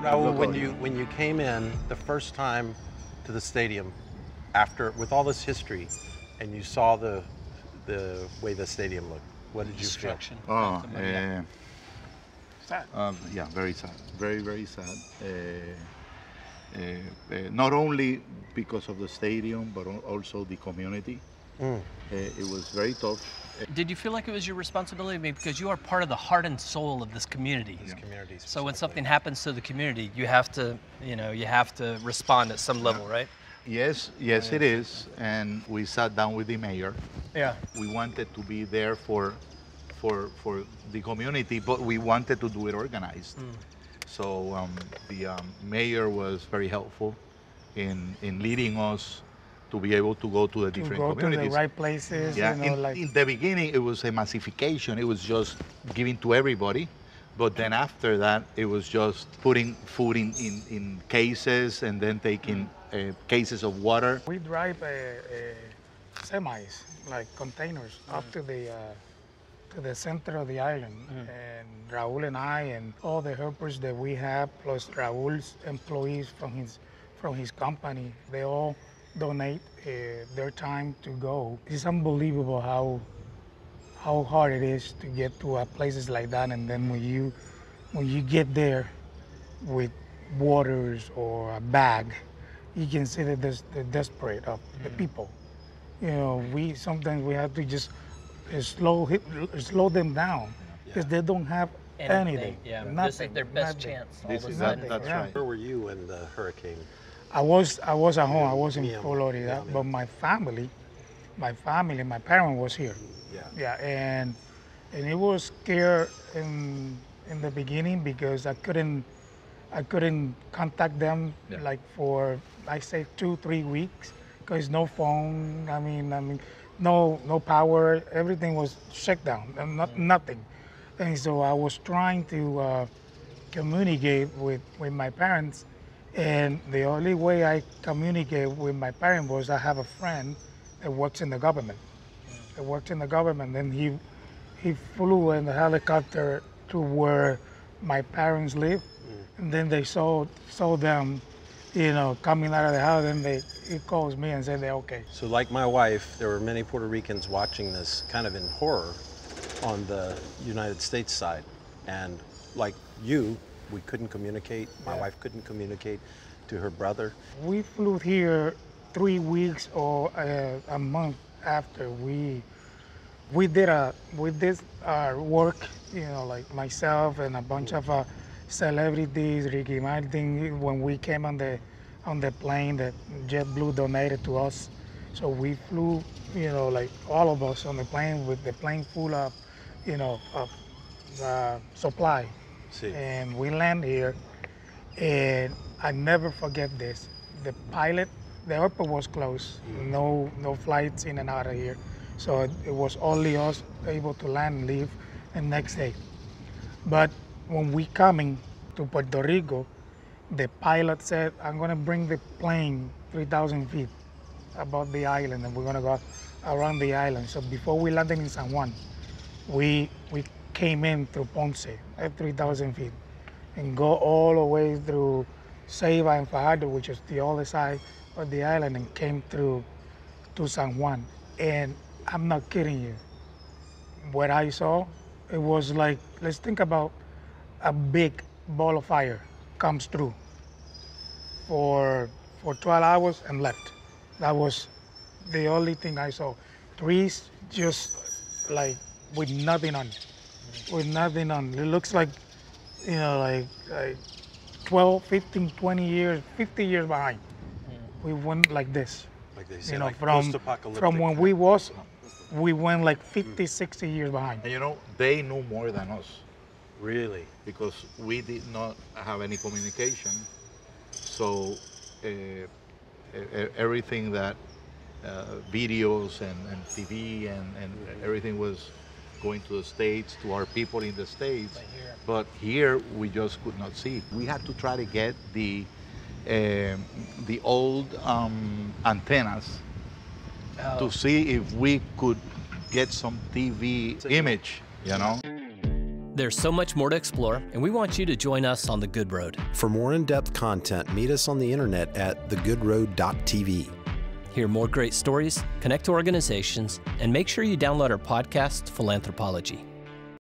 Raul, when you came in the first time to the stadium, with all this history, and you saw the way the stadium looked, what did you feel? Oh, sad. Yeah, very sad. Very, very sad. Not only because of the stadium, but also the community. It was very tough. Did you feel like it was your responsibility? I mean, because you are part of the heart and soul of this community. So when something happens to the community, you have to, you have to respond at some level, right? Yes, it is. And we sat down with the mayor. Yeah. We wanted to be there for the community, but we wanted to do it organized. So the mayor was very helpful in leading us to be able to go to the different communities. To the right places. Yeah, in the beginning it was a massification. It was just giving to everybody. But then after that, it was just putting food in cases and then taking cases of water. We drive semis, like containers, up to the center of the island. And Raul and I and all the helpers that we have, plus Raul's employees from his company, they all donate their time to go. It's unbelievable how hard it is to get to places like that, and then when you get there with waters or a bag, you can see that there's the desperate of the people. Sometimes we have to just slow them down because they don't have anything. Yeah, nothing, this is their best chance. That's right. Where were you when the hurricane? I was at home. I was in Florida, but my parents was here. Yeah, and it was scary in the beginning because I couldn't contact them like for I say 2-3 weeks because no phone. I mean no power. Everything was shut down. Nothing. And so I was trying to communicate with my parents. And the only way I communicate with my parents was I have a friend that works in the government. And he flew in the helicopter to where my parents live. And then they saw them, coming out of the house, and he calls me and said they're okay. So like my wife, there were many Puerto Ricans watching this kind of in horror on the United States side. And like you, we couldn't communicate. My wife couldn't communicate to her brother. We flew here 3 weeks or a month after we did work. Like myself and a bunch of celebrities, Ricky Martin. When we came on the plane that JetBlue donated to us, so we flew. Like all of us on the plane with the plane full of, supply. And we land here, and I never forget this. The airport was closed. No flights in and out of here. So it was only us able to land and leave the next day. But when we coming to Puerto Rico, the pilot said, I'm gonna bring the plane 3,000 feet above the island, and we're gonna go around the island. So before we landed in San Juan, we came in through Ponce at 3,000 feet and go all the way through Ceiba and Fajardo, which is the other side of the island, and came through to San Juan. And I'm not kidding you. What I saw, it was like, let's think about a big ball of fire comes through for 12 hours and left. That was the only thing I saw. Trees just like with nothing on. With nothing on. It looks like, like 12, 15, 20 years, 50 years behind. We went like this. Like they say, from when we went like 50, 60 years behind. And they knew more than us. Really? Because we did not have any communication. So everything that videos and TV and everything was going to the States, to our people in the States. But here we just could not see. We had to try to get the old antennas to see if we could get some TV image, There's so much more to explore, and we want you to join us on The Good Road. For more in-depth content, meet us on the internet at thegoodroad.tv. Hear more great stories, connect to organizations, and make sure you download our podcast, Philanthropology.